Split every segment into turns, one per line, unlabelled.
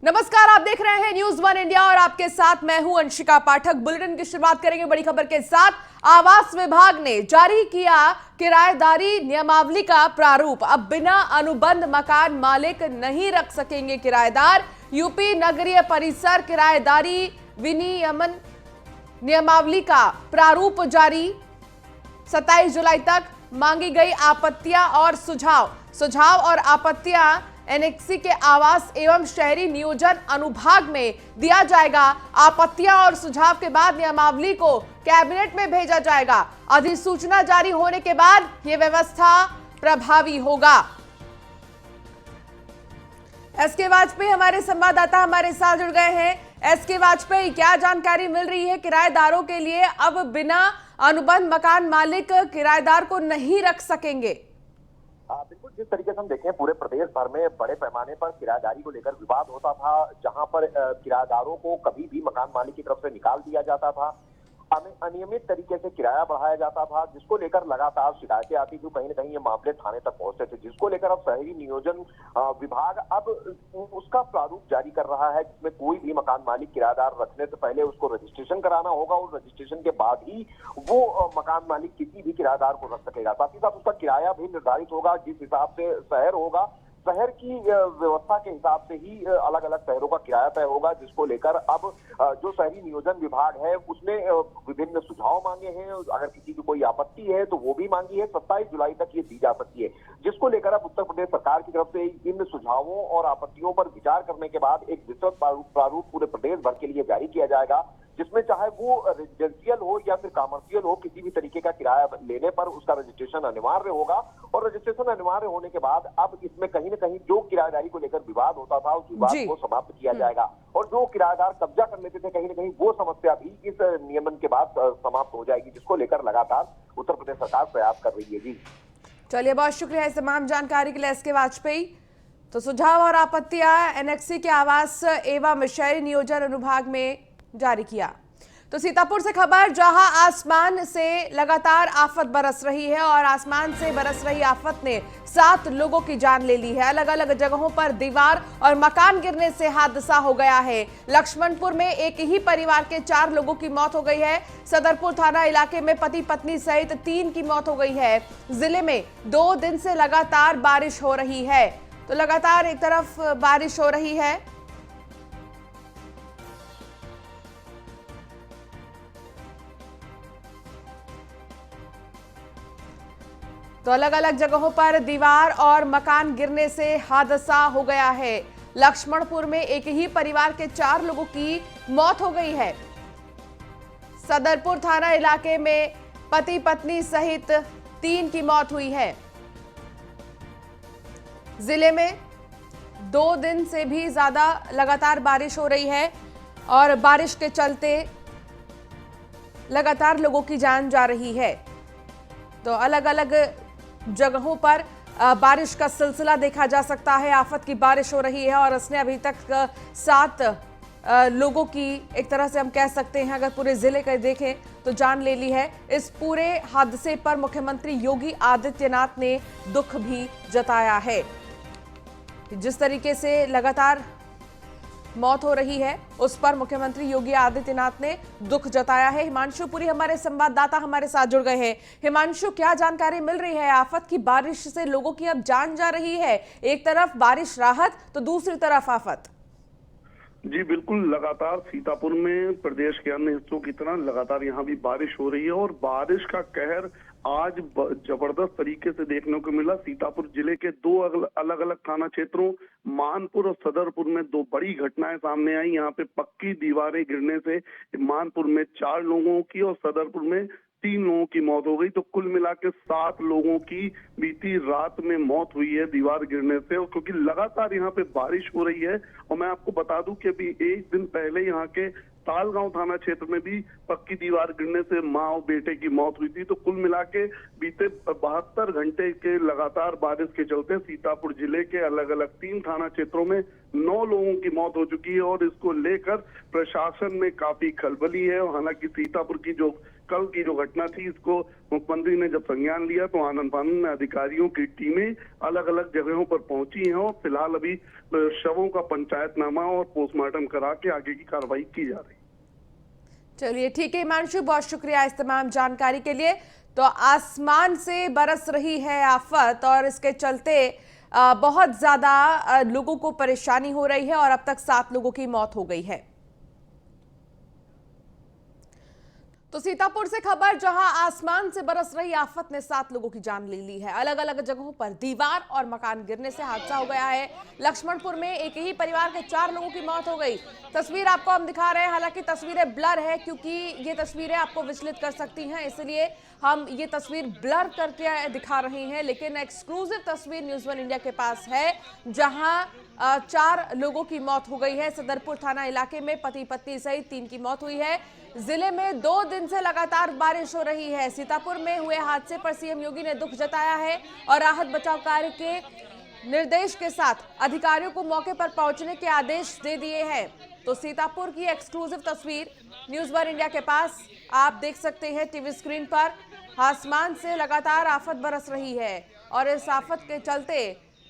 नमस्कार, आप देख रहे हैं न्यूज वन इंडिया और आपके साथ मैं हूं अंशिका पाठक। बुलेटिन की शुरुआत करेंगे बड़ी खबर के साथ। आवास विभाग ने जारी किया किराएदारी नियमावली का प्रारूप। अब बिना अनुबंध मकान मालिक नहीं रख सकेंगे किराएदार। यूपी नगरीय परिसर किराएदारी विनियमन नियमावली का प्रारूप जारी। 27 जुलाई तक मांगी गई आपत्तियां और सुझाव और आपत्तियां एनेक्सी के आवास एवं शहरी नियोजन अनुभाग में दिया जाएगा। आपत्तियां और सुझाव के बाद नियमावली को कैबिनेट में भेजा जाएगा। अधिसूचना जारी होने के बाद यह व्यवस्था प्रभावी होगा। एसके वाजपेयी हमारे संवाददाता हमारे साथ जुड़ गए हैं। एसके वाजपेयी, क्या जानकारी मिल रही है किराएदारों के लिए? अब बिना अनुबंध मकान मालिक किराएदार को नहीं रख सकेंगे।
बिल्कुल, जिस तरीके से हम देखें पूरे प्रदेश भर में बड़े पैमाने पर किराएदारी को लेकर विवाद होता था, जहां पर किराएदारों को कभी भी मकान मालिक की तरफ से निकाल दिया जाता था, अनियमित तरीके से किराया बढ़ाया जाता था, जिसको लेकर लगातार शिकायतें आती थी। कहीं न कहीं ये मामले थाने तक पहुंचते थे, जिसको लेकर अब शहरी नियोजन विभाग अब उसका प्रारूप जारी कर रहा है, जिसमें कोई भी मकान मालिक किराएदार रखने से पहले उसको रजिस्ट्रेशन कराना होगा और रजिस्ट्रेशन के बाद ही वो मकान मालिक किसी भी किराएदार को रख सकेगा। साथ ही साथ उसका किराया भी निर्धारित होगा, जिस हिसाब से शहर होगा, शहर की व्यवस्था के हिसाब से ही अलग अलग शहरों का किराया तय होगा, जिसको लेकर अब जो शहरी नियोजन विभाग है उसने विभिन्न सुझाव मांगे हैं। अगर किसी की कोई आपत्ति है तो वो भी मांगी है। 27 जुलाई तक ये दी जा सकती है, जिसको लेकर अब उत्तर प्रदेश सरकार की तरफ से इन सुझावों और आपत्तियों पर विचार करने के बाद एक विस्तृत प्रारूप पूरे प्रदेश भर के लिए जारी किया जाएगा, जिसमें चाहे वो रेजिडेंशियल हो या फिर कॉमर्शियल हो, किसी भी तरीके का किराया लेने पर उसका रजिस्ट्रेशन अनिवार्य होगा। और रजिस्ट्रेशन अनिवार्य होने के बाद अब इसमें कहीं न कहीं जो किराएदारी को लेकर विवाद होता था उस विवाद को समाप्त किया जाएगा और जो किराएदार कब्जा कर लेते थे कहीं न कहीं वो समस्या भी इस नियमन के बाद समाप्त हो जाएगी, जिसको लेकर लगातार उत्तर प्रदेश सरकार प्रयास कर रही है। जी
चलिए, बहुत शुक्रिया इस तमाम जानकारी के लिए एसके वाजपेयी। तो सुझाव और आपत्तियां एनेक्सी के आवास एवं शहरी नियोजन अनुभाग में जारी किया। तो सीतापुर से खबर, जहां आसमान से लगातार आफत बरस रही है और आसमान से बरस रही आफत ने 7 लोगों की जान ले ली है। अलग अलग जगहों पर दीवार और मकान गिरने से हादसा हो गया है। लक्ष्मणपुर में एक ही परिवार के 4 लोगों की मौत हो गई है। सदरपुर थाना इलाके में पति पत्नी सहित 3 की मौत हो गई है। जिले में 2 दिन से लगातार बारिश हो रही है। तो लगातार एक तरफ बारिश हो रही है, तो अलग अलग जगहों पर दीवार और मकान गिरने से हादसा हो गया है। लक्ष्मणपुर में एक ही परिवार के 4 लोगों की मौत हो गई है। सदरपुर थाना इलाके में पति पत्नी सहित 3 की मौत हुई है। जिले में 2 दिन से भी ज्यादा लगातार बारिश हो रही है और बारिश के चलते लगातार लोगों की जान जा रही है। तो अलग अलग जगहों पर बारिश का सिलसिला देखा जा सकता है। आफत की बारिश हो रही है और इसने अभी तक 7 लोगों की, एक तरह से हम कह सकते हैं अगर पूरे जिले का देखें तो, जान ले ली है। इस पूरे हादसे पर मुख्यमंत्री योगी आदित्यनाथ ने दुख भी जताया है। जिस तरीके से लगातार मौत हो रही है उस पर मुख्यमंत्री योगी आदित्यनाथ ने दुख जताया है। हिमांशु पुरी हमारे संवाददाता हमारे साथ जुड़ गए हैं। हिमांशु, क्या जानकारी मिल रही है? आफत की बारिश से लोगों की अब जान जा रही है। एक तरफ बारिश राहत तो दूसरी तरफ आफत।
जी बिल्कुल, लगातार सीतापुर में प्रदेश के अन्य हिस्सों की तरह लगातार यहाँ भी बारिश हो रही है और बारिश का कहर आज जबरदस्त तरीके से देखने को मिला। सीतापुर जिले के 2 अलग अलग थाना क्षेत्रों मानपुर और सदरपुर में 2 बड़ी घटनाएं सामने आई। यहाँ पे पक्की दीवारें गिरने से मानपुर में 4 लोगों की और सदरपुर में 3 लोगों की मौत हो गई। तो कुल मिला के 7 लोगों की बीती रात में मौत हुई है दीवार गिरने से। और क्योंकि लगातार यहाँ पे बारिश हो रही है और मैं आपको बता दूं कि अभी 1 दिन पहले यहाँ के तालगांव थाना क्षेत्र में भी पक्की दीवार गिरने से मां और बेटे की मौत हुई थी। तो कुल मिला के बीते 72 घंटे के लगातार बारिश के चलते सीतापुर जिले के अलग अलग 3 थाना क्षेत्रों में 9 लोगों की मौत हो चुकी है और इसको लेकर प्रशासन में काफी खलबली है। हालांकि सीतापुर की जो कल की जो घटना थी इसको मुख्यमंत्री ने जब संज्ञान लिया तो आनंद फानन अधिकारियों की टीमें अलग अलग जगहों पर पहुंची हैं और फिलहाल अभी शवों का पंचायतनामा और पोस्टमार्टम करा के आगे की कार्रवाई की जा रही है।
चलिए ठीक है हिमांशु, बहुत शुक्रिया इस तमाम जानकारी के लिए। तो आसमान से बरस रही है आफत और इसके चलते बहुत ज्यादा लोगों को परेशानी हो रही है और अब तक 7 लोगों की मौत हो गई है। तो सीतापुर से खबर, जहां आसमान से बरस रही आफत ने 7 लोगों की जान ले ली है। अलग अलग जगहों पर दीवार और मकान गिरने से हादसा हो गया है। लक्ष्मणपुर में एक ही परिवार के 4 लोगों की मौत हो गई। तस्वीर आपको हम दिखा रहे हैं, हालांकि तस्वीरें ब्लर है क्योंकि ये तस्वीरें आपको विचलित कर सकती हैं, इसलिए हम ये तस्वीर ब्लर करके दिखा रहे हैं। लेकिन एक्सक्लूसिव तस्वीर न्यूज़ 1 इंडिया के पास है, जहां 4 लोगों की मौत हो गई है। सदरपुर थाना इलाके में पति पत्नी सहित 3 की मौत हुई है। जिले में 2 दिन से लगातार बारिश हो रही है। सीतापुर में हुए हादसे पर सीएम योगी ने दुख जताया है और राहत बचाव कार्य के निर्देश के साथ अधिकारियों को मौके पर पहुंचने के आदेश दे दिए हैं। तो सीतापुर की एक्सक्लूसिव तस्वीर न्यूज़ 1 इंडिया के पास आप देख सकते हैं टीवी स्क्रीन पर। आसमान से लगातार आफत बरस रही है और इस आफत के चलते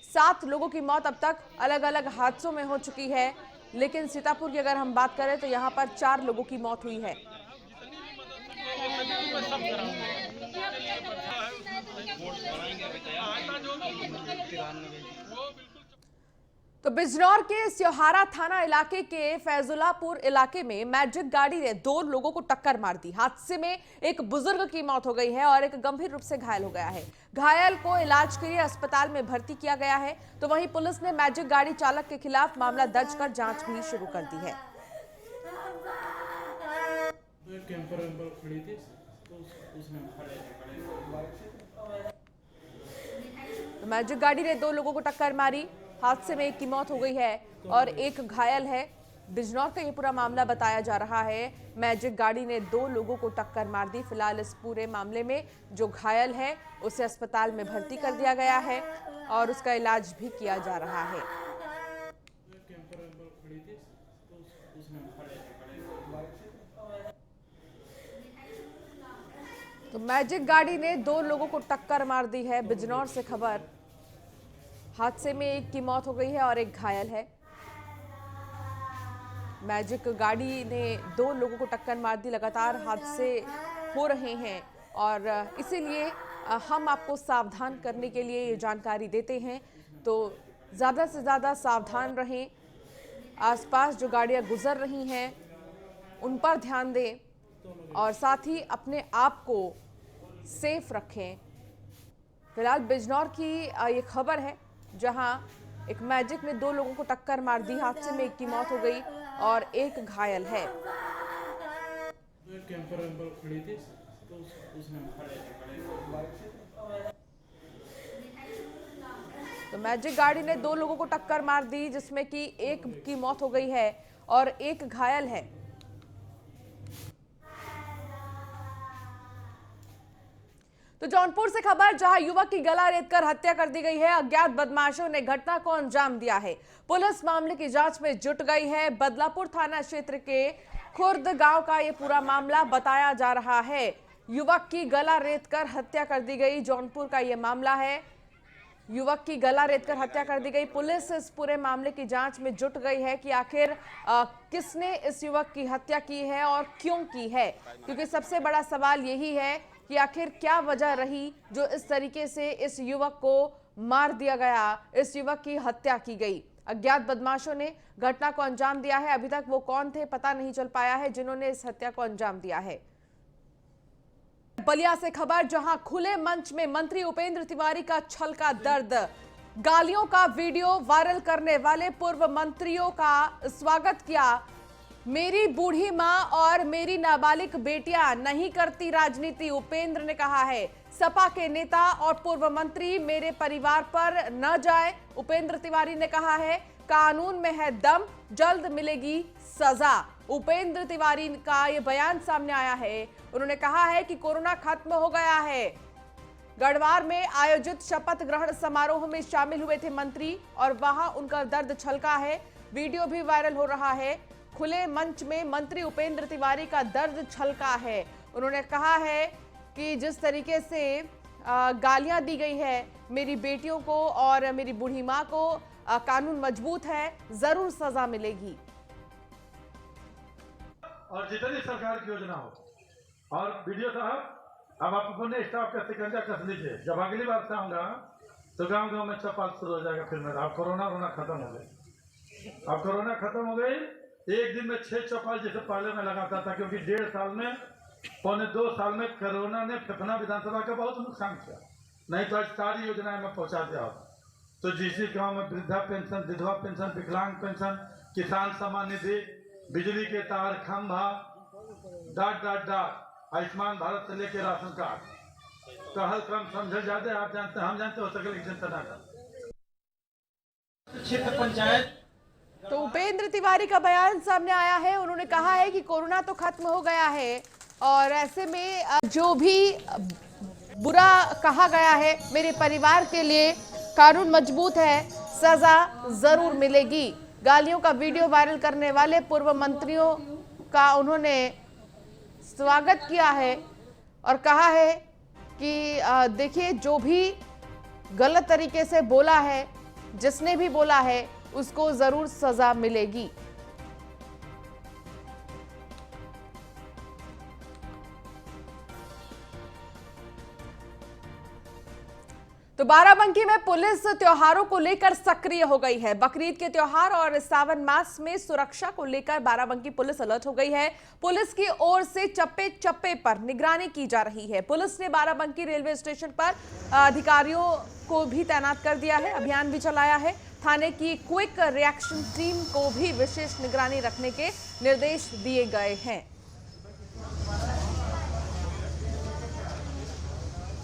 7 लोगों की मौत अब तक अलग अलग हादसों में हो चुकी है। लेकिन सीतापुर की अगर हम बात करें तो यहाँ पर 4 लोगों की मौत हुई है। तो बिजनौर के स्योहारा थाना इलाके के फैजुल्लापुर इलाके में मैजिक गाड़ी ने 2 लोगों को टक्कर मार दी। हादसे में एक बुजुर्ग की मौत हो गई है और एक गंभीर रूप से घायल हो गया है। घायल को इलाज के लिए अस्पताल में भर्ती किया गया है। तो वहीं पुलिस ने मैजिक गाड़ी चालक के खिलाफ मामला दर्ज कर जांच भी शुरू कर दी है। तो मैजिक गाड़ी ने 2 लोगों को टक्कर मारी। हादसे में एक की मौत हो गई है और एक घायल है। बिजनौर का ये पूरा मामला बताया जा रहा है। मैजिक गाड़ी ने 2 लोगों को टक्कर मार दी। फिलहाल इस पूरे मामले में जो घायल है उसे अस्पताल में भर्ती कर दिया गया है और उसका इलाज भी किया जा रहा है। तो मैजिक गाड़ी ने 2 लोगों को टक्कर मार दी है। बिजनौर से खबर, हादसे में एक की मौत हो गई है और एक घायल है। मैजिक गाड़ी ने 2 लोगों को टक्कर मार दी। लगातार हादसे हो रहे हैं और इसीलिए हम आपको सावधान करने के लिए ये जानकारी देते हैं। तो ज़्यादा से ज़्यादा सावधान रहें। आसपास जो गाड़ियां गुजर रही हैं उन पर ध्यान दें और साथ ही अपने आप को सेफ रखें। फिलहाल बिजनौर की ये खबर है, जहां एक मैजिक ने 2 लोगों को टक्कर मार दी। हादसे में एक की मौत हो गई और एक घायल है। तो मैजिक गाड़ी ने 2 लोगों को टक्कर मार दी, जिसमें कि एक की मौत हो गई है और एक घायल है। तो जौनपुर से खबर, जहां युवक की गला रेतकर हत्या कर दी गई है। अज्ञात बदमाशों ने घटना को अंजाम दिया है। पुलिस मामले की जांच में जुट गई है। बदलापुर थाना क्षेत्र के खुर्द गांव का ये पूरा मामला बताया जा रहा है। युवक की गला रेतकर हत्या कर दी गई। जौनपुर का ये मामला है। युवक की गला रेतकर हत्या कर दी गई। पुलिस इस पूरे मामले की जांच में जुट गई है कि आखिर किसने इस युवक की हत्या की है और क्यों की है, क्योंकि सबसे बड़ा सवाल यही है कि आखिर क्या वजह रही जो इस तरीके से इस युवक को मार दिया गया, इस युवक की हत्या की गई। अज्ञात बदमाशों ने घटना को अंजाम दिया है। अभी तक वो कौन थे पता नहीं चल पाया है जिन्होंने इस हत्या को अंजाम दिया है। बलिया से खबर, जहां खुले मंच में मंत्री उपेंद्र तिवारी का छलका दर्द। गालियों का वीडियो वायरल करने वाले पूर्व मंत्रियों का स्वागत किया। मेरी बूढ़ी मां और मेरी नाबालिग बेटियां नहीं करती राजनीति, उपेंद्र ने कहा है। सपा के नेता और पूर्व मंत्री मेरे परिवार पर न जाए, उपेंद्र तिवारी ने कहा है। कानून में है दम, जल्द मिलेगी सजा। उपेंद्र तिवारी का यह बयान सामने आया है। उन्होंने कहा है कि कोरोना खत्म हो गया है। गढ़वार में आयोजित शपथ ग्रहण समारोह में शामिल हुए थे मंत्री और वहां उनका दर्द छलका है। वीडियो भी वायरल हो रहा है। खुले मंच में मंत्री उपेंद्र तिवारी का दर्द छलका है। उन्होंने कहा है कि जिस तरीके से गालियां दी गई है मेरी बेटियों को और मेरी बूढ़ी मां को, कानून मजबूत है, जरूर सजा मिलेगी।
और जितनी सरकार की योजना हो। और वीडियो साहब, अब आप अपने स्टाफ का शिकंजा कस लीजिए। जब अगली बार से आऊंगा तो गांव गांव में चौपाल शुरू हो जाएगा। फिर मेरा अब कोरोना खत्म हो गई। अब कोरोना खत्म हो गई, एक दिन में 6 चौपाल जैसे पहले में लगाता था, क्योंकि 1.5 साल में, 2 साल में कोरोना ने फेफना विधानसभा का बहुत नुकसान किया। नहीं तो आज सारी योजनाएं मैं पहुंचा दिया होता। तो जिस गांव में वृद्धा पेंशन, विधवा पेंशन, विकलांग पेंशन, किसान सम्मान निधि, बिजली के तार, खंभा, डाट आयुष्मान भारत से लेके राशन कार्ड, पहल क्रम समझे जाते। आप जानते, हम जानते हो सकल जनता का क्षेत्र पंचायत।
तो उपेंद्र तिवारी का बयान सामने आया है। उन्होंने कहा है कि कोरोना तो खत्म हो गया है और ऐसे में जो भी बुरा कहा गया है मेरे परिवार के लिए कानून मजबूत है, सजा जरूर मिलेगी। गालियों का वीडियो वायरल करने वाले पूर्व मंत्रियों का उन्होंने स्वागत किया है और कहा है कि देखिए, जो भी गलत तरीके से बोला है, जिसने भी बोला है, उसको जरूर सजा मिलेगी। तो बाराबंकी में पुलिस त्योहारों को लेकर सक्रिय हो गई है। बकरीद के त्योहार और सावन मास में सुरक्षा को लेकर बाराबंकी पुलिस अलर्ट हो गई है। पुलिस की ओर से चप्पे चप्पे पर निगरानी की जा रही है। पुलिस ने बाराबंकी रेलवे स्टेशन पर अधिकारियों को भी तैनात कर दिया है, अभियान भी चलाया है। थाने की क्विक रिएक्शन टीम को भी विशेष निगरानी रखने के निर्देश दिए गए हैं।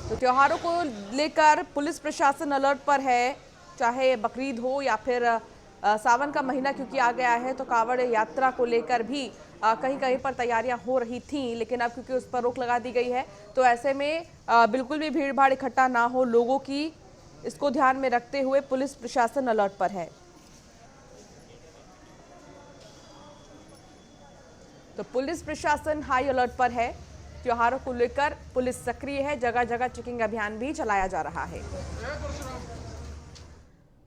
तो त्योहारों को लेकर पुलिस प्रशासन अलर्ट पर है, चाहे बकरीद हो या फिर सावन का महीना क्योंकि आ गया है, तो कांवड़ यात्रा को लेकर भी कहीं कहीं पर तैयारियां हो रही थीं, लेकिन अब क्योंकि उस पर रोक लगा दी गई है, तो ऐसे में बिल्कुल भी भीड़ भाड़ इकट्ठा ना हो लोगों की, इसको ध्यान में रखते हुए पुलिस प्रशासन अलर्ट पर है। तो पुलिस प्रशासन हाई अलर्ट पर है। त्योहारों को लेकर पुलिस सक्रिय है, जगह जगह चेकिंग अभियान भी चलाया जा रहा है।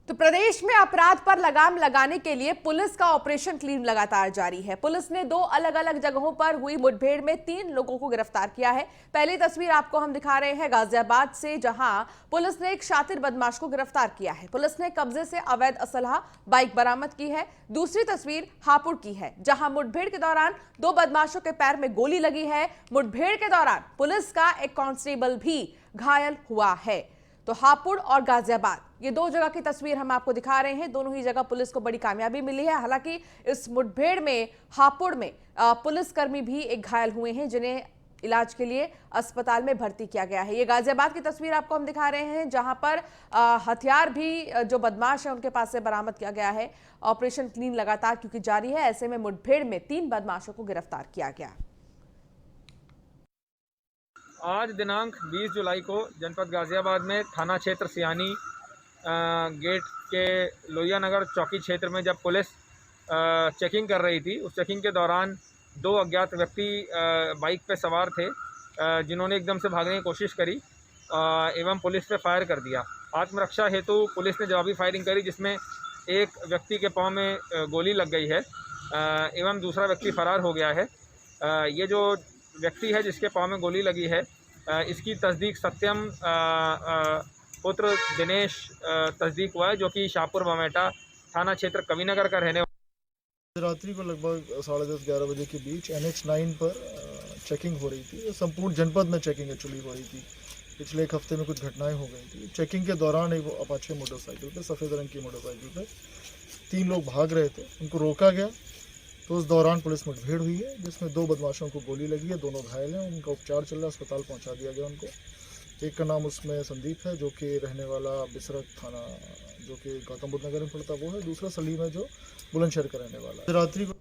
तो प्रदेश में अपराध पर लगाम लगाने के लिए पुलिस का ऑपरेशन क्लीन लगातार जारी है। पुलिस ने 2 अलग अलग जगहों पर हुई मुठभेड़ में 3 लोगों को गिरफ्तार किया है। पहली तस्वीर आपको हम दिखा रहे हैं गाजियाबाद से, जहां पुलिस ने एक शातिर बदमाश को गिरफ्तार किया है। पुलिस ने कब्जे से अवैध असलहा बाइक बरामद की है। दूसरी तस्वीर हापुड़ की है, जहां मुठभेड़ के दौरान 2 बदमाशों के पैर में गोली लगी है। मुठभेड़ के दौरान पुलिस का एक कांस्टेबल भी घायल हुआ है। तो हापुड़ और गाजियाबाद, ये 2 जगह की तस्वीर हम आपको दिखा रहे हैं। दोनों ही जगह पुलिस को बड़ी कामयाबी मिली है। हालांकि इस मुठभेड़ में हापुड़ में पुलिसकर्मी भी एक घायल हुए हैं, जिन्हें इलाज के लिए अस्पताल में भर्ती किया गया है। ये गाजियाबाद की तस्वीर आपको हम दिखा रहे हैं, जहां पर हथियार भी जो बदमाश है उनके पास से बरामद किया गया है। ऑपरेशन क्लीन लगातार क्योंकि जारी है, ऐसे में मुठभेड़ में 3 बदमाशों को गिरफ्तार किया गया।
आज दिनांक 20 जुलाई को जनपद गाजियाबाद में थाना क्षेत्र सियानी गेट के लोहिया नगर चौकी क्षेत्र में जब पुलिस चेकिंग कर रही थी, उस चेकिंग के दौरान 2 अज्ञात व्यक्ति बाइक पे सवार थे, जिन्होंने एकदम से भागने की कोशिश करी एवं पुलिस पे फायर कर दिया। आत्मरक्षा हेतु पुलिस ने जवाबी फायरिंग करी, जिसमें एक व्यक्ति के पांव में गोली लग गई है एवं दूसरा व्यक्ति फरार हो गया है। ये जो व्यक्ति है जिसके पांव में गोली लगी है, इसकी तस्दीक सत्यम पुत्र दिनेश तस्दीक हुआ है, जो कि शाहपुर बमेटा थाना क्षेत्र कविनगर का रहने
रात्रि को लगभग 10:30-11 बजे के बीच NH9 पर चेकिंग हो रही थी। संपूर्ण जनपद में चेकिंग एक्चुअली हो रही थी। पिछले 1 हफ्ते में कुछ घटनाएं हो गई थी। चेकिंग के दौरान एक अपाचे मोटरसाइकिल पे, सफ़ेद रंग की मोटरसाइकिल पे 3 लोग भाग रहे थे, उनको रोका गया। तो उस दौरान पुलिस मुठभेड़ हुई है, जिसमें 2 बदमाशों को गोली लगी है। दोनों घायल हैं, उनका उपचार चल रहा है, अस्पताल पहुंचा दिया गया उनको। एक का नाम उसमें संदीप है, जो कि रहने वाला बिसरत थाना, जो कि गौतम बुद्ध नगर में पड़ता वो है। दूसरा सलीम है, जो बुलंदशहर का रहने वाला है। रात्रि को